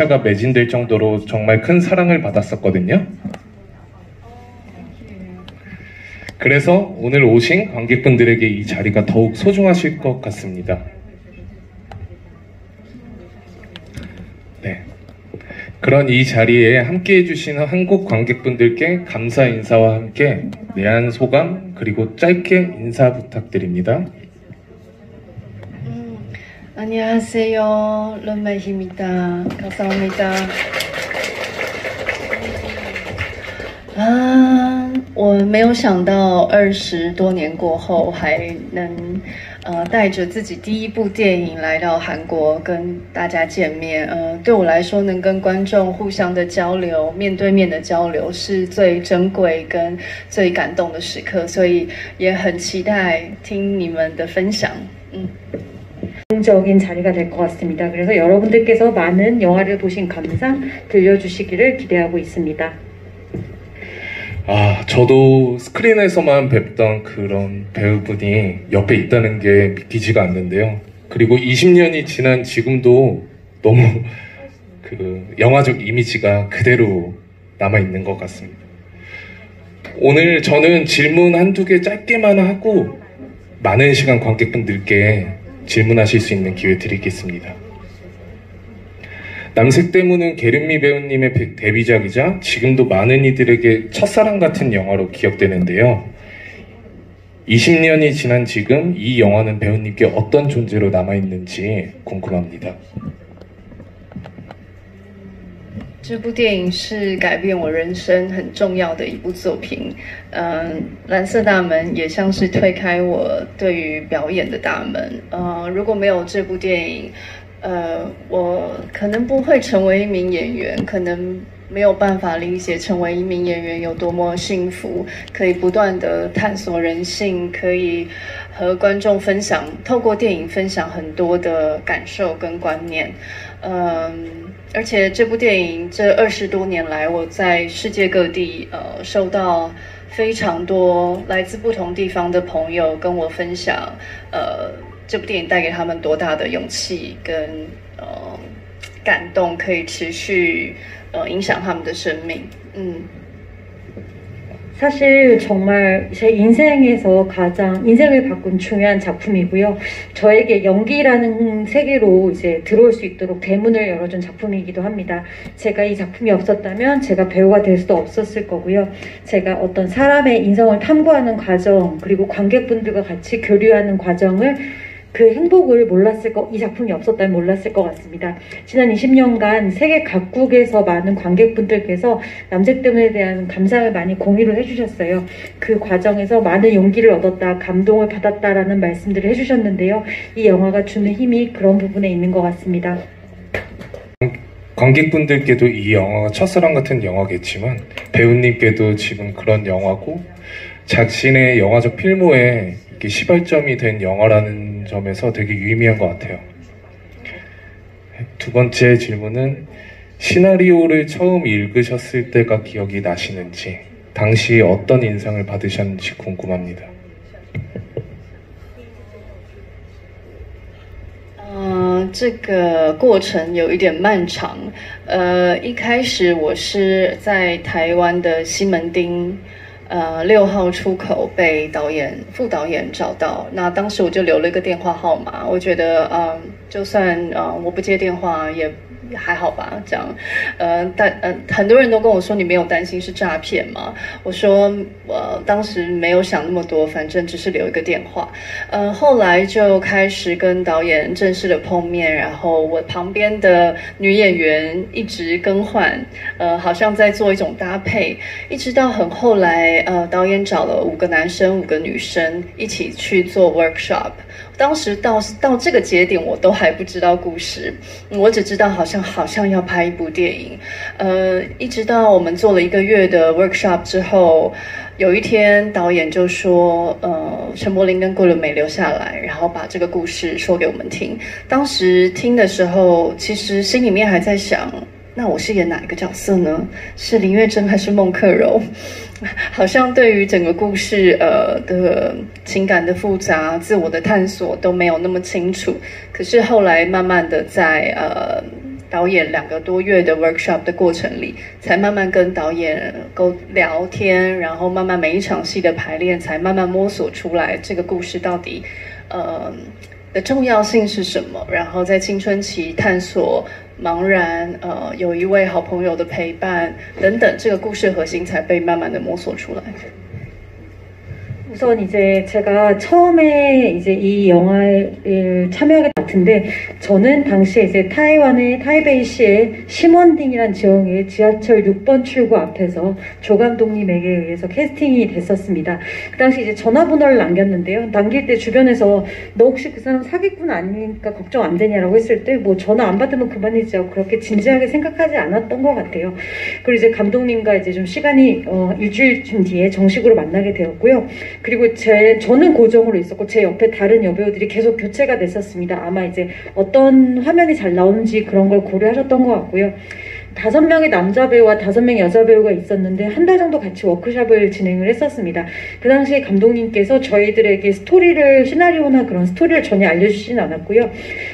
인연차가 매진될 정도로 정말 큰 사랑을 받았었거든요. 그래서 오늘 오신 관객분들에게 이 자리가 더욱 소중하실 것 같습니다. 네. 그런 이 자리에 함께 해주신 한국 관객분들께 감사 인사와 함께 내한 소감 그리고 짧게 인사 부탁드립니다. 안녕하세요. 런메입니다. 감사합니다. 我没有想到20多年过后还能带着自己第一部电影来到韩国跟大家见面。对我来说，能跟观众互相的交流，面对面的交流是最珍贵跟最感动的时刻，所以也很期待听你们的分享。 적인 자리가 될 것 같습니다. 그래서 여러분들께서 많은 영화를 보신 감상 들려주시기를 기대하고 있습니다. 저도 스크린에서만 뵙던 그런 배우분이 옆에 있다는 게 믿기지가 않는데요. 그리고 20년이 지난 지금도 너무 그 영화적 이미지가 그대로 남아있는 것 같습니다. 오늘 저는 질문 한두 개 짧게만 하고 많은 시간 관객분들께 질문하실 수 있는 기회 드리겠습니다. 남색 때문은 게른미 배우님의 데뷔작이자 지금도 많은 이들에게 첫사랑 같은 영화로 기억되는데요. 20년이 지난 지금 이 영화는 배우님께 어떤 존재로 남아있는지 궁금합니다. 这部电影是改变我人生很重要的一部作品，蓝色大门也像是推开我对于表演的大门。如果没有这部电影，我可能不会成为一名演员，可能没有办法理解成为一名演员有多么幸福，可以不断的探索人性，可以和观众分享，透过电影分享很多的感受跟观念。而且这部电影这20多年来，我在世界各地收到非常多来自不同地方的朋友跟我分享，这部电影带给他们多大的勇气跟感动，可以持续影响他们的生命。 사실 정말 제 인생에서 가장 인생을 바꾼 중요한 작품이고요. 저에게 연기라는 세계로 이제 들어올 수 있도록 대문을 열어준 작품이기도 합니다. 제가 이 작품이 없었다면 제가 배우가 될 수도 없었을 거고요. 제가 어떤 사람의 인성을 탐구하는 과정 그리고 관객분들과 같이 교류하는 과정을 그 행복을 이 작품이 없었다면 몰랐을 것 같습니다. 지난 20년간 세계 각국에서 많은 관객분들께서 남색 때문에 대한 감상을 많이 공유를 해주셨어요. 그 과정에서 많은 용기를 얻었다, 감동을 받았다라는 말씀들을 해주셨는데요. 이 영화가 주는 힘이 그런 부분에 있는 것 같습니다. 관객분들께도 이 영화가 첫사랑 같은 영화겠지만 배우님께도 지금 그런 영화고 자신의 영화적 필모에 이렇게 시발점이 된 영화라는 점에서 되게 유의미한 것 같아요. 두 번째 질문은 시나리오를 처음 읽으셨을 때가 기억이 나시는지 당시 어떤 인상을 받으셨는지 궁금합니다. 这个过程有一点漫长。一开始我是在台湾的西门町6号出口被副导演找到，那当时我就留了一个电话号码，我觉得就算我不接电话也还好吧，这样，但很多人都跟我说你没有担心是诈骗吗？我说当时没有想那么多，反正只是留一个电话。后来就开始跟导演正式的碰面，然后我旁边的女演员一直更换，好像在做一种搭配，一直到很后来，导演找了5个男生5个女生一起去做 workshop。当时到这个节点我都还不知道故事，我只知道好像要拍一部电影，一直到我们做了1个月的 workshop 之后，有一天导演就说，陈柏霖跟桂纶镁留下来，然后把这个故事说给我们听。当时听的时候，其实心里面还在想，那我是演哪一个角色呢？是林月珍还是孟克柔？好像对于整个故事的情感的复杂、自我的探索都没有那么清楚。可是后来慢慢的在导演2个多月的 workshop 的过程里，才慢慢跟导演聊天，然后慢慢每一场戏的排练，才慢慢摸索出来这个故事到底的重要性是什么。然后在青春期探索茫然，有一位好朋友的陪伴等等，这个故事核心才被慢慢的摸索出来。 우선 이제 제가 처음에 이제 이 영화에 참여하게 같은데 저는 당시에 이제 타이완의 타이베이시의 시먼딩이란 지역의 지하철 6번 출구 앞에서 조 감독님에게 의해서 캐스팅이 됐었습니다. 그 당시 이제 전화번호를 남겼는데요. 남길 때 주변에서 너 혹시 그 사람 사기꾼 아니니까 걱정 안 되냐라고 했을 때 뭐 전화 안 받으면 그만이지 하고 그렇게 진지하게 생각하지 않았던 것 같아요. 그리고 이제 감독님과 이제 좀 시간이 일주일쯤 뒤에 정식으로 만나게 되었고요. 그리고 저는 고정으로 있었고 제 옆에 다른 여배우들이 계속 교체가 됐었습니다. 아마 이제 어떤 화면이 잘 나오는지 그런 걸 고려하셨던 것 같고요. 5명의 남자 배우와 5명의 여자 배우가 있었는데 한 달 정도 같이 워크숍을 진행을 했었습니다. 그 당시에 감독님께서 저희들에게 시나리오나 그런 스토리를 전혀 알려주시진 않았고요.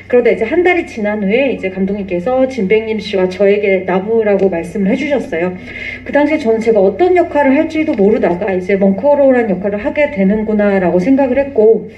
그러다 이제 한 달이 지난 후에 이제 감독님께서 진백님 씨와 저에게 나무라고 말씀을 해주셨어요. 그 당시에 저는 제가 어떤 역할을 할지도 모르다가 이제 멍커로라는 역할을 하게 되는구나라고 생각을 했고,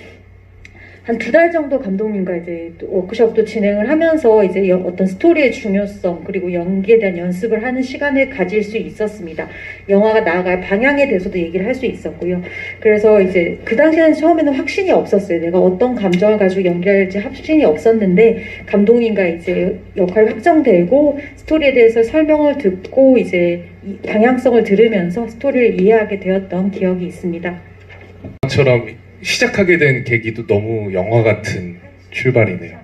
한 2달 정도 감독님과 이제 워크숍도 진행을 하면서 이제 어떤 스토리의 중요성 그리고 연기에 대한 연습을 하는 시간을 가질 수 있었습니다. 영화가 나아갈 방향에 대해서도 얘기를 할 수 있었고요. 그래서 이제 그 당시에는 처음에는 확신이 없었어요. 내가 어떤 감정을 가지고 연기할지 확신이 없었는데 감독님과 이제 역할이 확정되고 스토리에 대해서 설명을 듣고 이제 방향성을 들으면서 스토리를 이해하게 되었던 기억이 있습니다. 처럼 시작하게 된 계기도 너무 영화 같은 출발이네요.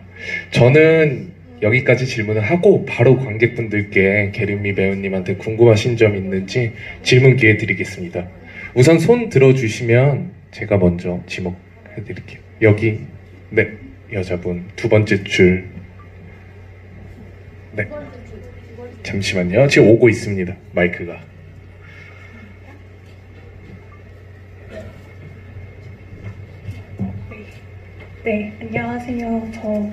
저는 여기까지 질문을 하고 바로 관객분들께 계륜미 배우님한테 궁금하신 점 있는지 질문 기회 드리겠습니다. 우선 손 들어주시면 제가 먼저 지목해드릴게요. 여기, 네, 여자분 2번째 줄. 네, 잠시만요. 지금 오고 있습니다. 마이크가. 네, 안녕하세요. 저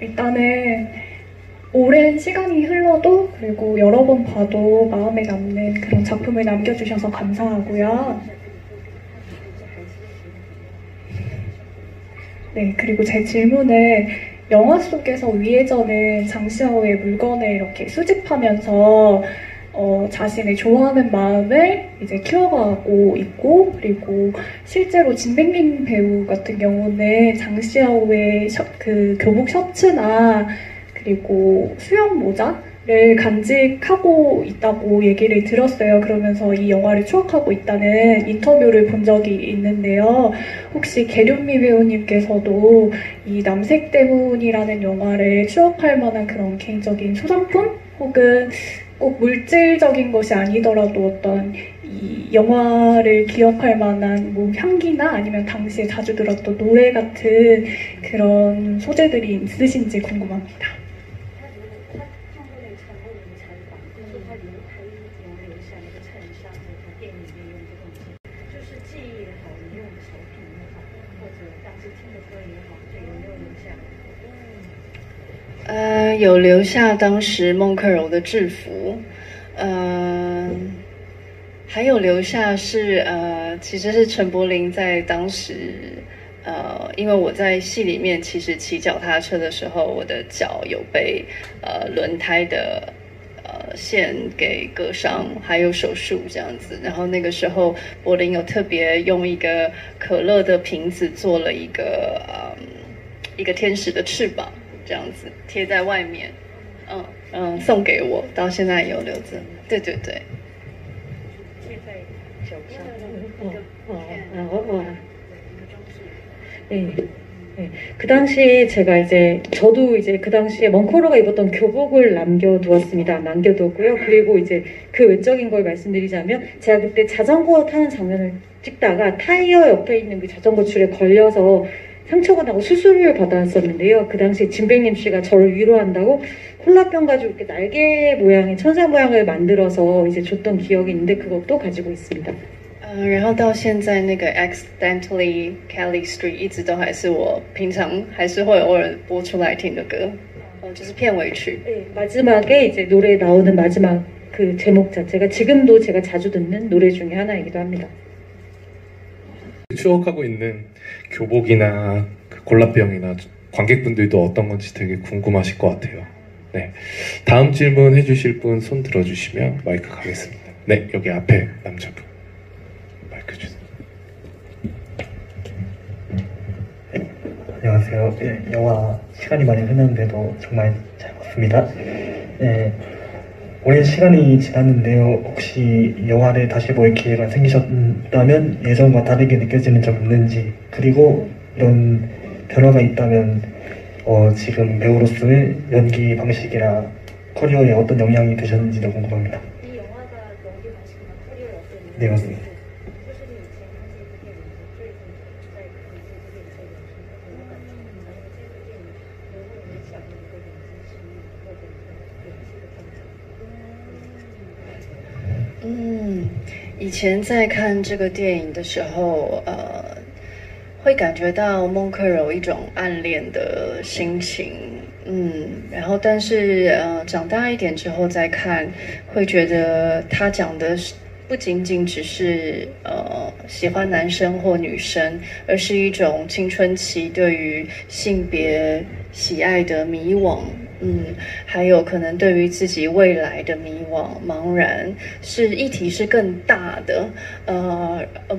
일단은 오랜 시간이 흘러도 그리고 여러 번 봐도 마음에 남는 그런 작품을 남겨주셔서 감사하고요. 네, 그리고 제 질문은 영화 속에서 위에저는 장시아오의 물건을 이렇게 수집하면서 자신의 좋아하는 마음을 이제 키워가고 있고, 그리고 실제로 진백림 배우 같은 경우는 장시아오의 그 교복 셔츠나 그리고 수영 모자를 간직하고 있다고 얘기를 들었어요. 그러면서 이 영화를 추억하고 있다는 인터뷰를 본 적이 있는데요. 혹시 계륜미 배우님께서도 이 남색 때문이라는 영화를 추억할 만한 그런 개인적인 소장품 혹은 꼭 물질적인 것이 아니더라도 어떤 이 영화를 기억할 만한 뭐 향기나 아니면 당시에 자주 들었던 노래 같은 그런 소재들이 있으신지 궁금합니다.有留下当时孟克柔的制服，还有留下是其实是陈柏霖在当时因为我在戏里面其实骑脚踏车的时候，我的脚有被轮胎的线给割伤，还有手术这样子。然后那个时候柏霖有特别用一个可乐的瓶子做了一个天使的翅膀。这样子贴在外面，送给我，到现在有留着。对对对。贴在脚上。네. 네. 그 당시에 제가 이제 저도 이제 그 당시에 멍커로가 입었던 교복을 남겨두었고요. 그리고 이제 그 외적인 걸 말씀드리자면 제가 그때 자전거 타는 장면을 찍다가 타이어 옆에 있는 그 자전거 줄에 걸려서 상처가 나고 수술을 받았었는데요. 그 당시에 진백림 씨가 저를 위로한다고 콜라병 가지고 이렇게 날개 모양의 천사 모양을 만들어서 이제 줬던 기억이 있는데 그것도 가지고 있습니다. 然后到现在那个 Accidentally Kelly Street 一直都还是我平常还是会偶尔播出来听的歌。就是片尾曲。 네, 마지막에 이제 노래 나오는 마지막 그 제목 자체가 지금도 제가 자주 듣는 노래 중에 하나이기도 합니다. 추억하고 있는 교복이나 그 골라병이나 관객분들도 어떤 건지 되게 궁금하실 것 같아요. 네, 다음 질문 해주실 분 손 들어주시면 마이크 가겠습니다. 네, 여기 앞에 남자분 마이크 주세요. 안녕하세요. 네, 영화 시간이 많이 흐르는데도 정말 잘 봤습니다. 네, 오랜 시간이 지났는데요. 혹시 영화를 다시 볼 기회가 생기셨다면 예전과 다르게 느껴지는 점 있는지, 그리고 이런 변화가 있다면 지금 배우로서의 연기 방식이나 커리어에 어떤 영향이 되셨는지도 궁금합니다. 이 영화가 연기 방식이나 커리어에 어떤 영향이 네, 맞습니다.以前在看这个电影的时候，会感觉到孟克柔一种暗恋的心情，然后但是长大一点之后再看，会觉得他讲的是不仅仅只是喜欢男生或女生，而是一种青春期对于性别喜爱的迷惘。还有可能对于自己未来的迷惘、茫然，是议题是更大的。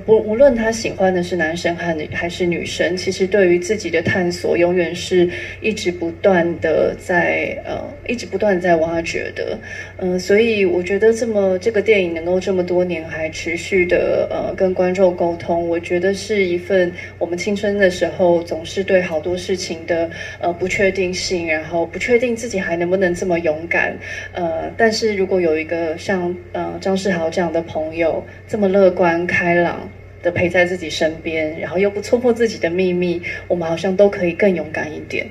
无论他喜欢的是男生还是女生，其实对于自己的探索，永远是一直不断的在挖掘的。所以我觉得这个电影能够这么多年还持续的跟观众沟通，我觉得是一份我们青春的时候总是对好多事情的不确定性，然后不确定自己还能不能这么勇敢，但是如果有一个像张世豪这样的朋友，这么乐观开朗的陪在自己身边，然后又不戳破自己的秘密，我们好像都可以更勇敢一点。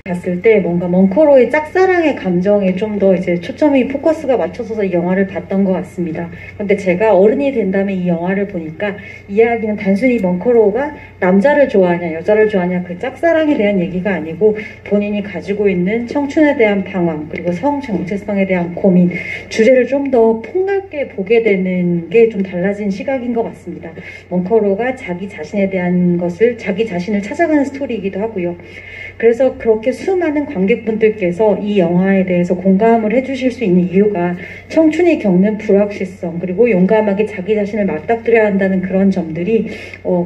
봤을 때 뭔가 먼코로의 짝사랑의 감정에 좀 더 이제 초점이 포커스가 맞춰져서 이 영화를 봤던 것 같습니다. 근데 제가 어른이 된 다음에 이 영화를 보니까 이야기는 단순히 먼코로가 남자를 좋아하냐 여자를 좋아하냐 그 짝사랑에 대한 얘기가 아니고 본인이 가지고 있는 청춘에 대한 방황 그리고 성 정체성에 대한 고민 주제를 좀 더 폭넓게 보게 되는 게 좀 달라진 시각인 것 같습니다. 먼코로가 자기 자신에 대한 것을 자기 자신을 찾아가는 스토리이기도 하고요. 그래서 그렇게 수많은 관객분들께서 이 영화에 대해서 공감을 해주실 수 있는 이유가 청춘이 겪는 불확실성 그리고 용감하게 자기 자신을 맞닥뜨려야 한다는 그런 점들이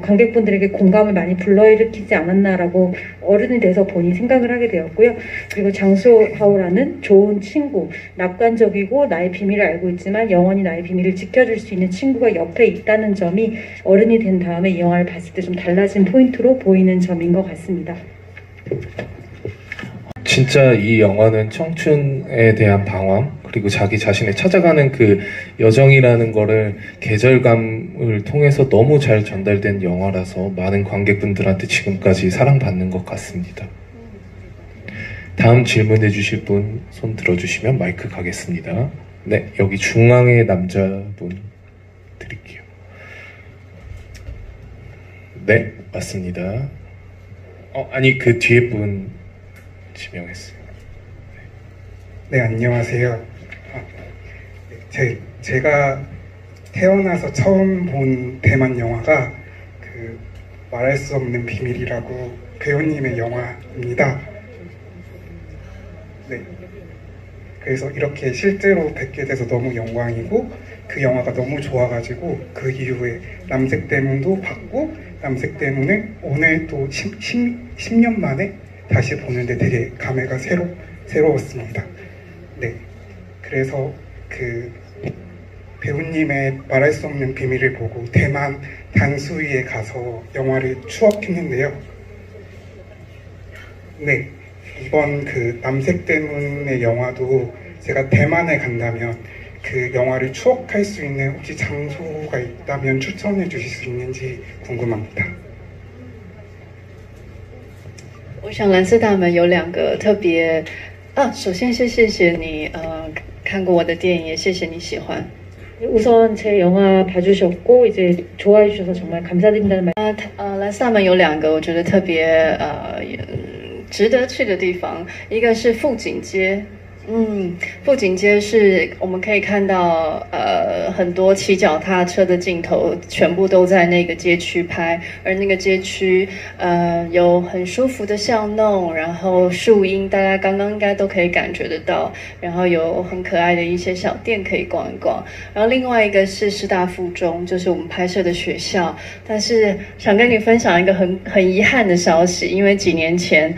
관객분들에게 공감을 많이 불러일으키지 않았나라고 어른이 돼서 보니 생각을 하게 되었고요. 그리고 장수하오라는 좋은 친구, 낙관적이고 나의 비밀을 알고 있지만 영원히 나의 비밀을 지켜줄 수 있는 친구가 옆에 있다는 점이 어른이 된 다음에 이 영화를 봤을 때 좀 달라진 포인트로 보이는 점인 것 같습니다. 진짜 이 영화는 청춘에 대한 방황 그리고 자기 자신을 찾아가는 그 여정이라는 거를 계절감을 통해서 너무 잘 전달된 영화라서 많은 관객분들한테 지금까지 사랑받는 것 같습니다. 다음 질문해 주실 분 손 들어주시면 마이크 가겠습니다. 네, 여기 중앙의 남자분 드릴게요. 네, 맞습니다. 아니 그 뒤에 분 지명했어요. 네, 안녕하세요. 제가 태어나서 처음 본 대만 영화가 그 말할 수 없는 비밀이라고 배우님의 영화입니다. 네. 그래서 이렇게 실제로 뵙게 돼서 너무 영광이고 그 영화가 너무 좋아가지고 그 이후에 남색 대문도 봤고 남색 대문을 오늘 또 10년 만에 다시 보는데 되게 감회가 새로웠습니다. 네, 그래서 그 배우님의 말할 수 없는 비밀을 보고 대만 단수위에 가서 영화를 추억했는데요. 네, 이번 그 남색 대문의 영화도 제가 대만에 간다면 그 영화를 추억할 수 있는 혹시 장소가 있다면 추천해 주실 수 있는지 궁금합니다. 我想蓝色大门有两个特别首先是谢谢你看过我的电影，也谢谢你喜欢。 우선 제 영화 봐주셨고 이제 좋아해 주셔서 정말 감사드린다는 말. 蓝色大门有两个我觉得特别值得去的地方，一个是富锦街。富锦街是我们可以看到，很多骑脚踏车的镜头，全部都在那个街区拍，而那个街区，有很舒服的巷弄，然后树荫，大家刚刚应该都可以感觉得到，然后有很可爱的一些小店可以逛一逛。然后另外一个是师大附中，就是我们拍摄的学校，但是想跟你分享一个很遗憾的消息，因为几年前，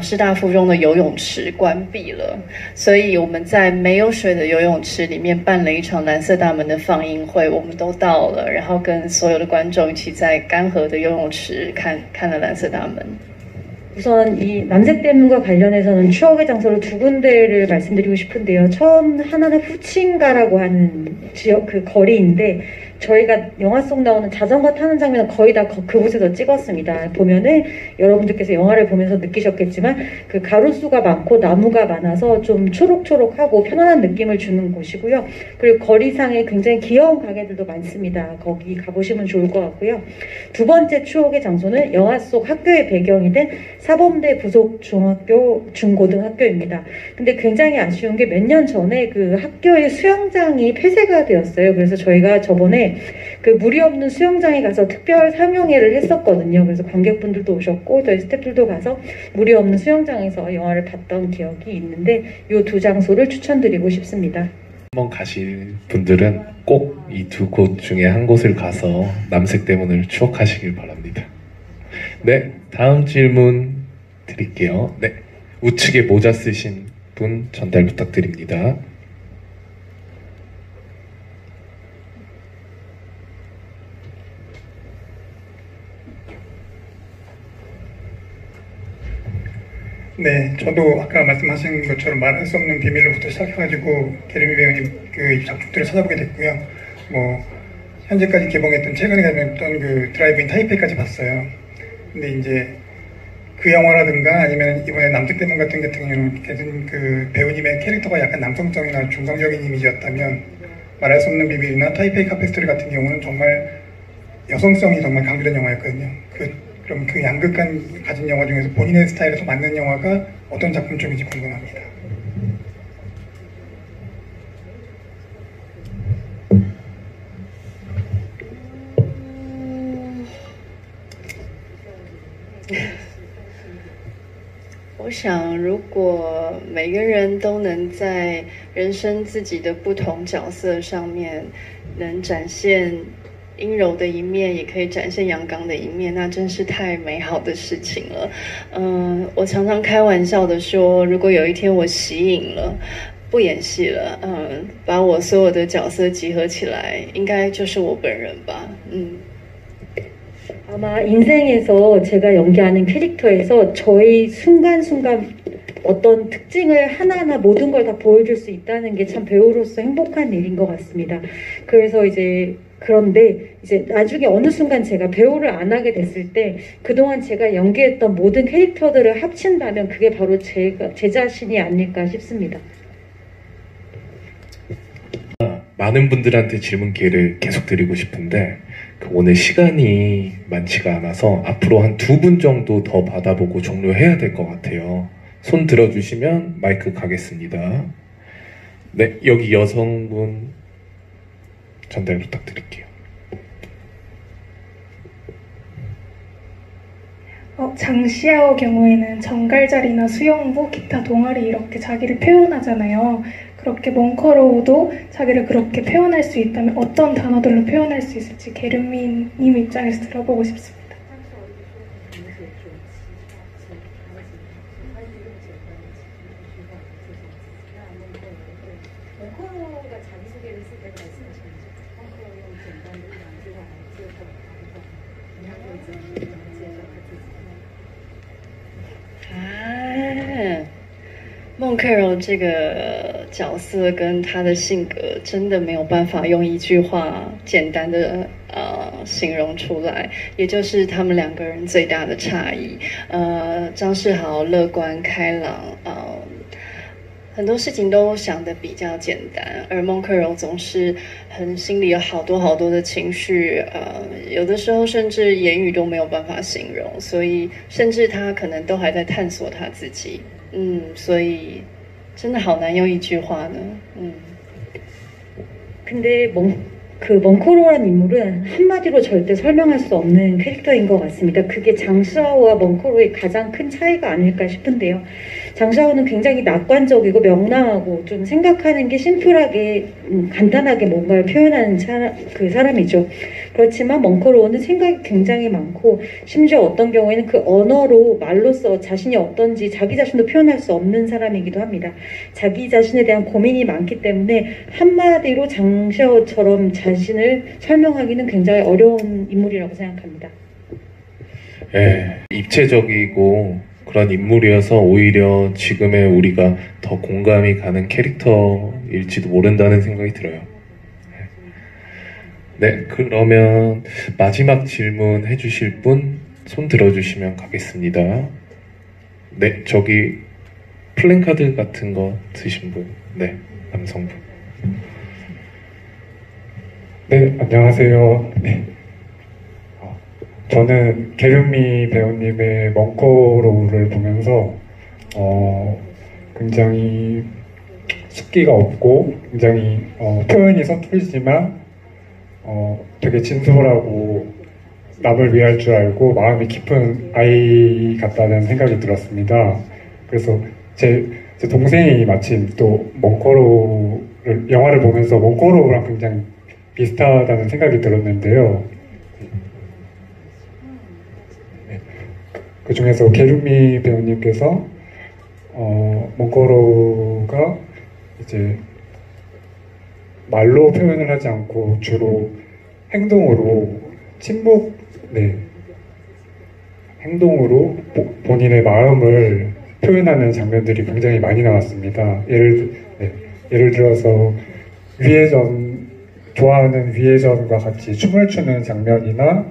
师大附中的游泳池关闭了。所以我们在没有水的游泳池里面办了一场蓝色大门的放映会，我们都到了，然后跟所有的观众一起在干涸的游泳池看了蓝色大门。 우선 이 남색대문과 관련해서는 추억의 장소를 두 군데를 말씀드리고 싶은데요. 처음 하나는 후친가라고 하는 지역 그 거리인데 저희가 영화 속 나오는 자전거 타는 장면은 거의 다 그곳에서 찍었습니다. 보면은 여러분들께서 영화를 보면서 느끼셨겠지만 그 가로수가 많고 나무가 많아서 좀 초록초록하고 편안한 느낌을 주는 곳이고요. 그리고 거리상에 굉장히 귀여운 가게들도 많습니다. 거기 가보시면 좋을 것 같고요. 두 번째 추억의 장소는 영화 속 학교의 배경이 된 사범대 부속 중학교 중고등학교입니다. 근데 굉장히 아쉬운 게 몇 년 전에 그 학교의 수영장이 폐쇄가 되었어요. 그래서 저희가 저번에 그 물이 없는 수영장에 가서 특별 상영회를 했었거든요. 그래서 관객분들도 오셨고 저희 스태프들도 가서 물이 없는 수영장에서 영화를 봤던 기억이 있는데 이 두 장소를 추천드리고 싶습니다. 한번 가실 분들은 꼭 이 두 곳 중에 한 곳을 가서 남색대문을 추억하시길 바랍니다. 네, 다음 질문 드릴게요. 네, 우측에 모자 쓰신 분 전달 부탁드립니다. 네, 저도 아까 말씀하신 것처럼 말할 수 없는 비밀로부터 시작해가지고 게르미 배우님 그 작품들을 찾아보게 됐고요. 뭐 현재까지 개봉했던 최근에 개봉했던 그 드라이브인 타이페이까지 봤어요. 근데 이제 그 영화라든가 아니면 이번에 남색대문 같은 경우는 그 배우님의 캐릭터가 약간 남성적이나 중성적인 이미지였다면 말할 수 없는 비밀이나 타이페이 카페스토리 같은 경우는 정말 여성성이 정말 강조된 영화였거든요. 그럼 그 양극한 가진 영화 중에서 본인의 스타일에 더 맞는 영화가 어떤 작품 쪽인지 궁금합니다.我想，如果每个人都能在人生自己的不同角色上面，能展现阴柔的一面，也可以展现阳刚的一面，那真是太美好的事情了。我常常开玩笑的说，如果有一天我息影了，不演戏了，把我所有的角色集合起来，应该就是我本人吧。 아마 인생에서 제가 연기하는 캐릭터에서 저의 순간순간 어떤 특징을 하나하나 모든 걸 다 보여줄 수 있다는 게 참 배우로서 행복한 일인 것 같습니다. 그래서 그런데 이제 나중에 어느 순간 제가 배우를 안 하게 됐을 때 그동안 제가 연기했던 모든 캐릭터들을 합친다면 그게 바로 제 자신이 아닐까 싶습니다. 많은 분들한테 질문 기회를 계속 드리고 싶은데 오늘 시간이 많지가 않아서 앞으로 한 2분 정도 더 받아보고 종료해야 될 것 같아요. 손 들어주시면 마이크 가겠습니다. 네, 여기 여성분 전달 부탁드릴게요. 장시아오 경우에는 정갈자리나 수영부, 기타 동아리 이렇게 자기를 표현하잖아요. 그렇게 몽커로우도 자기를 그렇게 표현할 수 있다면 어떤 단어들로 표현할 수 있을지 게르미님 입장에서 들어보고 싶습니다. 아, 孟克柔这个角色跟他的性格真的没有办法用一句话简单的形容出来，也就是他们两个人最大的差异。张世豪乐观开朗，很多事情都想得比较简单，而孟克柔总是心里有好多好多的情绪，有的时候甚至言语都没有办法形容，所以甚至他可能都还在探索他自己，所以真的好难用一句话呢，근데 그 멍코로라는 인물은 한마디로 절대 설명할 수 없는 캐릭터인 것 같습니다. 그게 장시하오와 멍코로의 가장 큰 차이가 아닐까 싶은데요. 장시하오는 굉장히 낙관적이고 명랑하고 좀 생각하는 게 심플하게 간단하게 뭔가를 표현하는 그 사람이죠. 그렇지만 멍코로는 생각이 굉장히 많고 심지어 어떤 경우에는 그 언어로 말로써 자신이 어떤지 자기 자신도 표현할 수 없는 사람이기도 합니다. 자기 자신에 대한 고민이 많기 때문에 한마디로 장시하오처럼 자신을 설명하기는 굉장히 어려운 인물이라고 생각합니다. 예, 입체적이고 그런 인물이어서 오히려 지금의 우리가 더 공감이 가는 캐릭터일지도 모른다는 생각이 들어요. 네, 그러면 마지막 질문 해주실 분 손 들어주시면 가겠습니다. 네, 저기 플랜카드 같은 거 드신 분, 네, 남성분. 네, 안녕하세요. 네. 저는 게르미 배우님의 멍코로우를 보면서 굉장히 숫기가 없고 굉장히 표현이 서툴지만 되게 진솔하고 남을 위할 줄 알고 마음이 깊은 아이 같다는 생각이 들었습니다. 그래서 제 동생이 마침 또 멍코로우를 영화를 보면서 멍코로우랑 굉장히 비슷하다는 생각이 들었는데요. 그 중에서 게르미 배우님께서 멍코로우가 이제 말로 표현을 하지 않고 주로 행동으로 행동으로 본인의 마음을 표현하는 장면들이 굉장히 많이 나왔습니다. 예를 들어서 좋아하는 위해전과 같이 춤을 추는 장면이나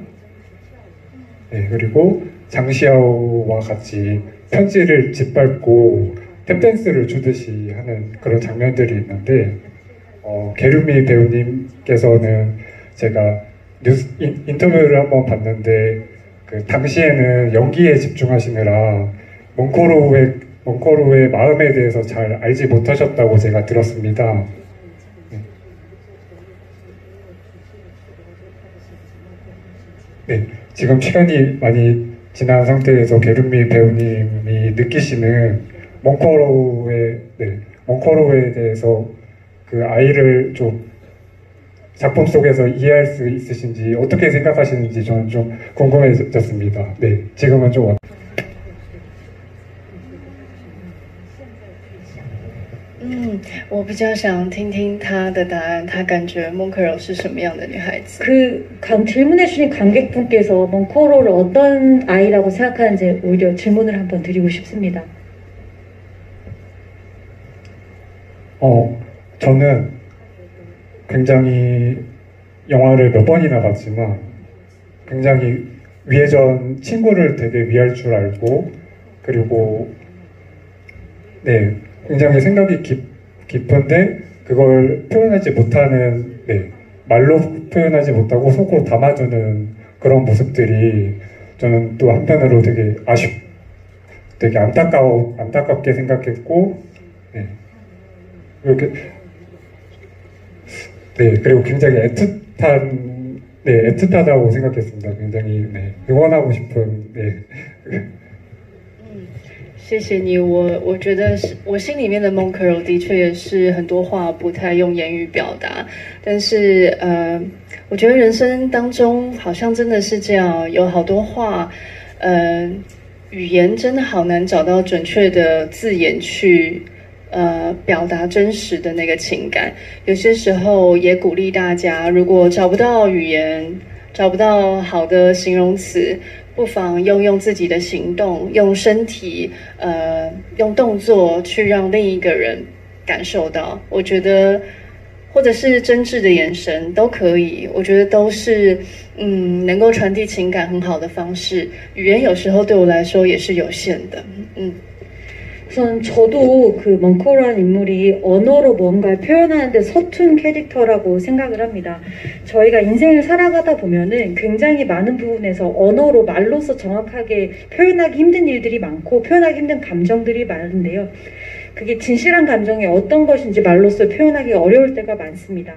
그리고 장시하오와 같이 편지를 짓밟고 탭댄스를 추듯이 하는 그런 장면들이 있는데 게르미 배우님께서는 제가 인터뷰를 한번 봤는데 그 당시에는 연기에 집중하시느라 멍코로우의 마음에 대해서 잘 알지 못하셨다고 제가 들었습니다. 네, 지금 시간이 많이 지난 상태에서 게르미 배우님이 느끼시는 멍코로우에 대해서 그 아이를 좀 작품 속에서 이해할 수 있으신지 어떻게 생각하시는지 저는 좀 궁금해졌습니다. 네, 지금은 좀 我比较想听听他的答案，他感觉孟克柔是什么样的女孩子？ 질문해주신 관객분께서 멍코로를 어떤 아이라고 생각하는지 오히려 질문을 한번 드리고 싶습니다. 저는 굉장히 영화를 몇 번이나 봤지만 굉장히 위해전 친구를 되게 위할 줄 알고 그리고 굉장히 생각이 깊은데 그걸 표현하지 못하는 말로 표현하지 못하고 속으로 담아두는 그런 모습들이 저는 또 한편으로 되게 안타깝게 생각했고 이렇게 그리고 굉장히 애틋하다고 생각했습니다. 굉장히 응원하고 싶은 谢谢你，我觉得我心里面的孟克柔的确也是很多话不太用言语表达，但是我觉得人生当中好像真的是这样，有好多话，语言真的好难找到准确的字眼去表达真实的那个情感。有些时候也鼓励大家，如果找不到语言，找不到好的形容词，不妨用自己的行动，用身体，用动作去让另一个人感受到。我觉得，或者是真挚的眼神都可以。我觉得都是能够传递情感很好的方式。语言有时候对我来说也是有限的。 우선 저도 그 멍커라는 인물이 언어로 뭔가를 표현하는데 서툰 캐릭터라고 생각을 합니다. 저희가 인생을 살아가다 보면은 굉장히 많은 부분에서 언어로 말로서 정확하게 표현하기 힘든 일들이 많고 표현하기 힘든 감정들이 많은데요. 그게 진실한 감정이 어떤 것인지 말로써 표현하기 어려울 때가 많습니다.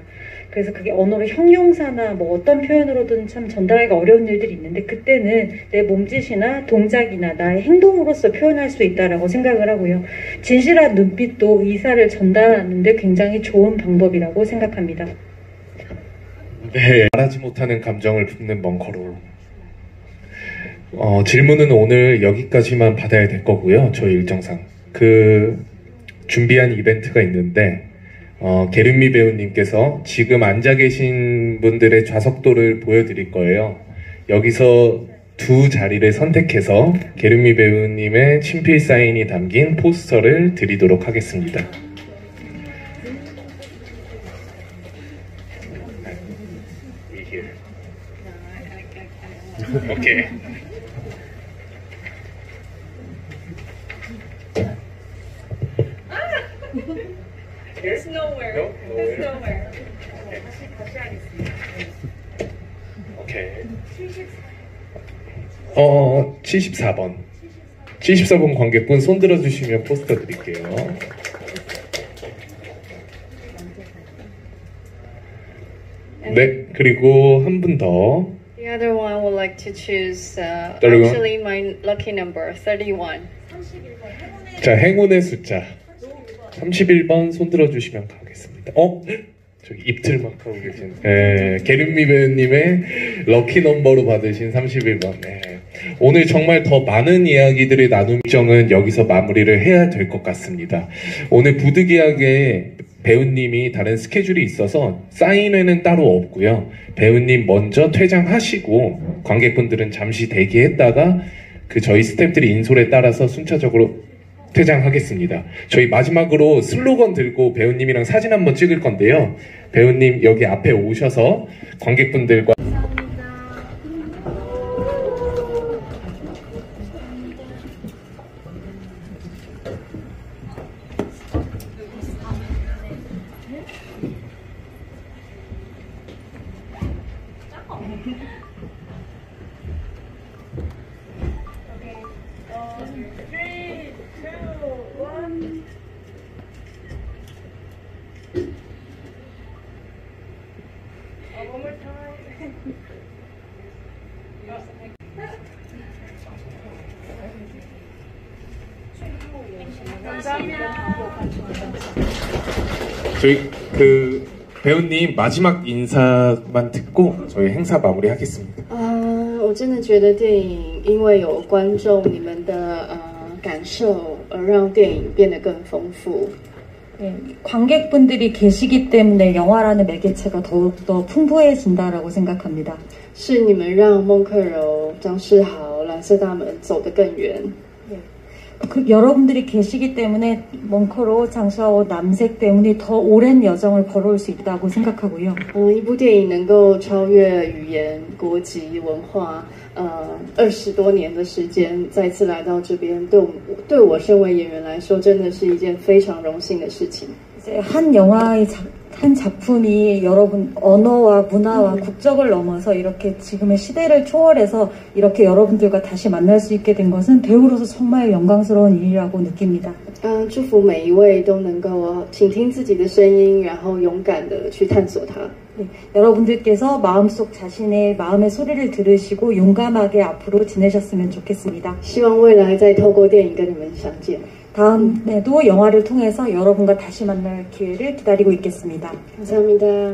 그래서 그게 언어로 형용사나 뭐 어떤 표현으로든 참 전달하기가 어려운 일들이 있는데 그때는 내 몸짓이나 동작이나 나의 행동으로서 표현할 수 있다라고 생각을 하고요. 진실한 눈빛도 의사를 전달하는데 굉장히 좋은 방법이라고 생각합니다. 네, 말하지 못하는 감정을 품는 멍커로. 질문은 오늘 여기까지만 받아야 될 거고요. 저희 일정상. 준비한 이벤트가 있는데 게른미 배우님께서 지금 앉아 계신 분들의 좌석도를 보여드릴 거예요. 여기서 두 자리를 선택해서 게른미 배우님의 친필 사인이 담긴 포스터를 드리도록 하겠습니다. 오케이. There's nowhere. No? There's nowhere. 오케이. 74번. 74번 관객분 손 들어주시면 포스터 드릴게요. 네, 그리고 한 분 더. The other one would like to choose. 31? Actually, my lucky number 31. 자, 행운의 숫자 31번 손 들어주시면 가겠습니다. 저기 입틀만 하고 계신 게른미 배우님의 럭키 넘버로 받으신 31번. 오늘 정말 더 많은 이야기들을 나눌 일정은 여기서 마무리를 해야 될 것 같습니다. 오늘 부득이하게 배우님이 다른 스케줄이 있어서 사인회는 따로 없고요. 배우님 먼저 퇴장하시고 관객분들은 잠시 대기했다가 저희 스태프들이 인솔에 따라서 순차적으로 퇴장하겠습니다. 저희 마지막으로 슬로건 들고 배우님이랑 사진 한번 찍을 건데요. 배우님 여기 앞에 오셔서 관객분들과 저희 배우님 마지막 인사만 듣고 저희 행사 마무리하겠습니다. 我真的觉得电影因为有观众你们的感受而让电影变得更丰富。 네, 관객분들이 계시기 때문에 영화라는 매개체가 더욱더 풍부해진다라고 생각합니다. 是你们让孟克柔、张世豪、蓝色大门走得更远。 여러분들이 계시기 때문에 멍커로 장수하고 남색 때문에 더 오랜 여정을 걸어올 수 있다고 생각하고요. 一部电影能够超越语言、国籍、文化，20多年的时间再次来到这边，对我身为演员来说，真的是一件非常荣幸的事情。 이제 한 영화의 한 작품이 여러분 언어와 문화와 국적을 넘어서 이렇게 지금의 시대를 초월해서 이렇게 여러분들과 다시 만날 수 있게 된 것은 배우로서 정말 영광스러운 일이라고 느낍니다. 祝福每一位都能够倾听自己的声音，然后勇敢的去探索它。 네, 여러분들께서 마음속 자신의 마음의 소리를 들으시고 용감하게 앞으로 지내셨으면 좋겠습니다. 希望未来再透过电影跟你们相见。 다음에도 영화를 통해서 여러분과 다시 만날 기회를 기다리고 있겠습니다. 감사합니다.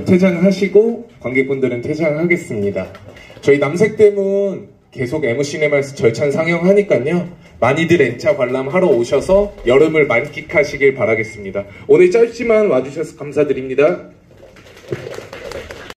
퇴장하시고 관객분들은 퇴장하겠습니다. 저희 남색대문 계속 MC네마에서 절찬 상영하니까요. 많이들 N차 관람하러 오셔서 여름을 만끽하시길 바라겠습니다. 오늘 짧지만 와주셔서 감사드립니다.